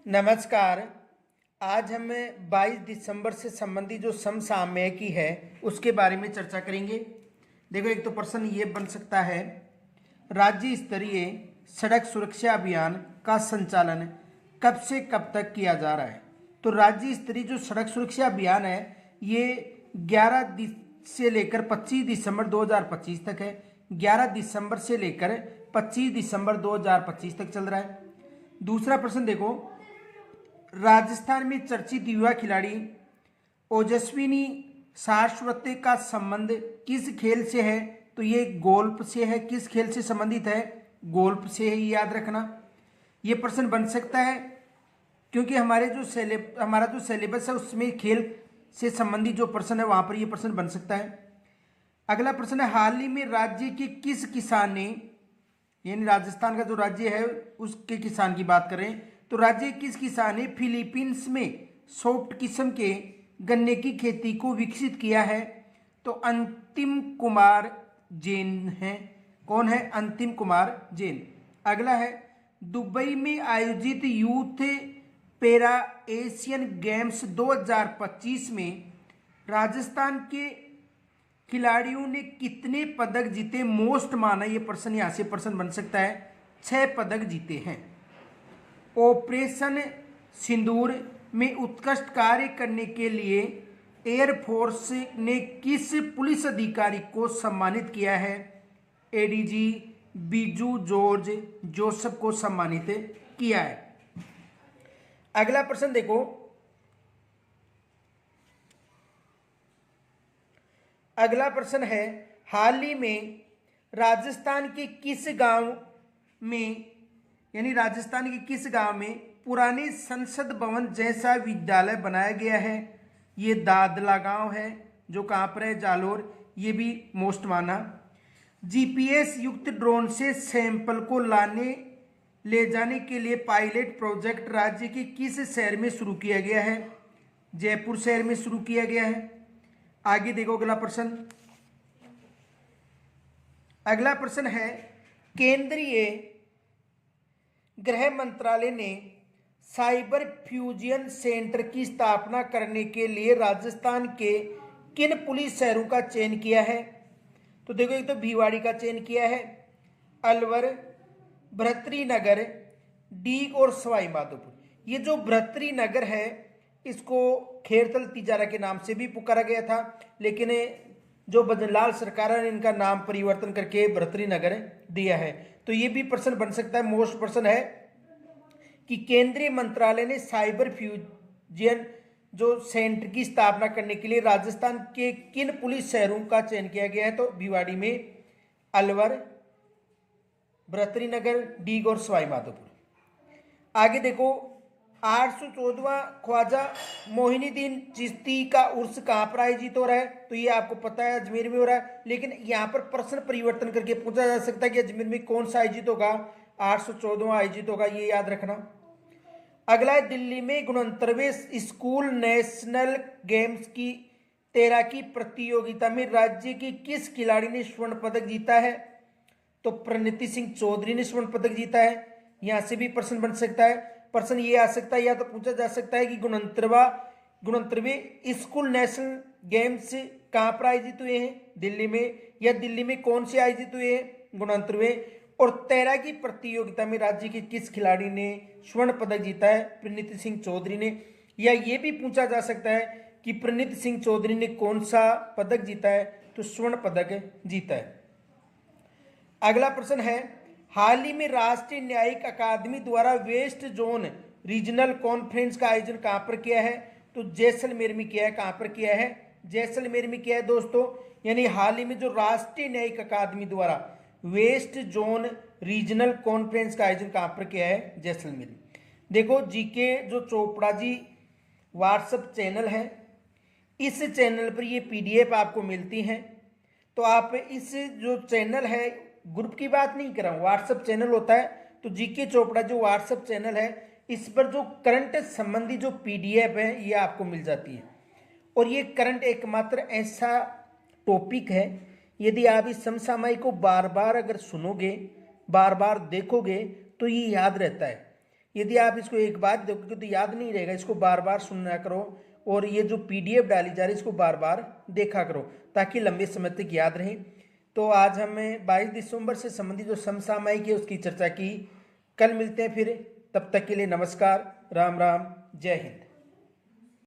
नमस्कार। आज हम 22 दिसंबर से संबंधित जो समसामयिकी है उसके बारे में चर्चा करेंगे। देखो, एक तो प्रश्न ये बन सकता है, राज्य स्तरीय सड़क सुरक्षा अभियान का संचालन कब से कब तक किया जा रहा है। तो राज्य स्तरीय जो सड़क सुरक्षा अभियान है ये 11 से लेकर 25 दिसंबर 2025 तक है। 11 दिसंबर से लेकर 25 दिसंबर 2025 तक चल रहा है। दूसरा प्रश्न देखो, राजस्थान में चर्चित युवा खिलाड़ी ओजस्विनी सारस्वत का संबंध किस खेल से है। तो ये गोल्फ से है। किस खेल से संबंधित है? गोल्फ से है, ये याद रखना। ये प्रश्न बन सकता है क्योंकि हमारा जो सिलेबस है उसमें खेल से संबंधित जो प्रश्न है वहां पर ये प्रश्न बन सकता है। अगला प्रश्न है, हाल ही में राज्य के किस किसान ने, यानी राजस्थान का जो राज्य है उसके किसान की बात करें तो राज्य किस किसान ने फिलीपींस में सॉफ्ट किस्म के गन्ने की खेती को विकसित किया है। तो अंतिम कुमार जैन है। कौन है? अंतिम कुमार जैन। अगला है, दुबई में आयोजित यूथ पैरा एशियन गेम्स 2025 में राजस्थान के खिलाड़ियों ने कितने पदक जीते? मोस्ट माना ये प्रश्न, यहां से प्रश्न बन सकता है। 6 पदक जीते हैं। ऑपरेशन सिंदूर में उत्कृष्ट कार्य करने के लिए एयरफोर्स ने किस पुलिस अधिकारी को सम्मानित किया है? एडीजी बीजू जॉर्ज जोसेफ को सम्मानित किया है। अगला प्रश्न देखो, अगला प्रश्न है, हाल ही में राजस्थान के किस गांव में, यानी राजस्थान के किस गांव में पुराने संसद भवन जैसा विद्यालय बनाया गया है? ये दादला गांव है जो कहां पर है? जालोर। ये भी मोस्ट माना। जीपीएस युक्त ड्रोन से सैंपल को ले जाने के लिए पायलट प्रोजेक्ट राज्य के किस शहर में शुरू किया गया है? जयपुर शहर में शुरू किया गया है। आगे देखो अगला प्रश्न। अगला प्रश्न है, केंद्रीय गृह मंत्रालय ने साइबर फ्यूजन सेंटर की स्थापना करने के लिए राजस्थान के किन पुलिस शहरों का चयन किया है? तो देखो, एक तो भिवाड़ी का चयन किया है, अलवर, भर्तृनगर, डीग और सवाई माधोपुर। ये जो भर्तृनगर है इसको खेरतल तिजारा के नाम से भी पुकारा गया था, लेकिन जो बजनलाल सरकार ने इनका नाम परिवर्तन करके भर्तृनगर दिया है। तो ये भी प्रश्न बन सकता है। मोस्ट प्रश्न है कि केंद्रीय मंत्रालय ने साइबर फ्यूजन जो सेंटर की स्थापना करने के लिए राजस्थान के किन पुलिस शहरों का चयन किया गया है? तो भिवाड़ी में, अलवर, भर्तृनगर, डीग और सवाई माधोपुर। आगे देखो, 814वां ख्वाजा मोहिनुद्दीन चिश्ती का उर्स कहाँ पर आयोजित हो रहा है? तो ये आपको पता है, अजमेर में हो रहा है, लेकिन यहाँ पर प्रश्न परिवर्तन करके पूछा जा सकता है कि अजमेर में कौन सा आयोजित होगा? 814वां आयोजित होगा, ये याद रखना। अगला है, दिल्ली में 69वें स्कूल नेशनल गेम्स की तैराकी प्रतियोगिता में राज्य के किस खिलाड़ी ने स्वर्ण पदक जीता है? तो प्रणीति सिंह चौधरी ने स्वर्ण पदक जीता है। यहां से भी प्रश्न बन सकता है। प्रश्न ये आ सकता है, या तो पूछा जा सकता है कि 69वें स्कूल नेशनल गेम्स कहां पर आयोजित हुए हैं? दिल्ली में। या दिल्ली में कौन से आयोजित हुए हैं? 69वें। और तैराकी प्रतियोगिता में राज्य के किस खिलाड़ी ने स्वर्ण पदक जीता है? प्रणीति सिंह चौधरी ने। या ये भी पूछा जा सकता है कि प्रणीति सिंह चौधरी ने कौन सा पदक जीता है? तो स्वर्ण पदक जीता है। अगला प्रश्न है, हाल ही में राष्ट्रीय न्यायिक अकादमी द्वारा वेस्ट जोन रीजनल कॉन्फ्रेंस का आयोजन कहां पर किया है? तो जैसलमेर में किया है। कहां पर किया है? जैसलमेर में किया है दोस्तों। यानी हाल ही में जो राष्ट्रीय न्यायिक अकादमी द्वारा वेस्ट जोन रीजनल कॉन्फ्रेंस का आयोजन कहां पर किया है? जैसलमेर। देखो, जीके जो चोपड़ा जी व्हाट्सएप चैनल है, इस चैनल पर ये पीडीएफ आपको मिलती हैं। तो आप इस जो चैनल है, ग्रुप की बात नहीं कर रहा हूं, व्हाट्सएप चैनल होता है, तो जीके चोपड़ा जो व्हाट्सएप चैनल है इस पर जो करंट संबंधी जो पीडीएफ है ये आपको मिल जाती है। और ये करंट एकमात्र ऐसा टॉपिक है, यदि आप इस समसामयिक को बार बार अगर सुनोगे, बार बार देखोगे तो ये याद रहता है। यदि आप इसको एक बार देखोगे तो याद नहीं रहेगा, इसको बार बार सुनना करो और ये जो PDF डाली जा रही है इसको बार बार देखा करो ताकि लंबे समय तक याद रहे। तो आज हमें 22 दिसंबर से संबंधित जो समसामयिक है उसकी चर्चा की। कल मिलते हैं फिर, तब तक के लिए नमस्कार, राम राम, जय हिंद।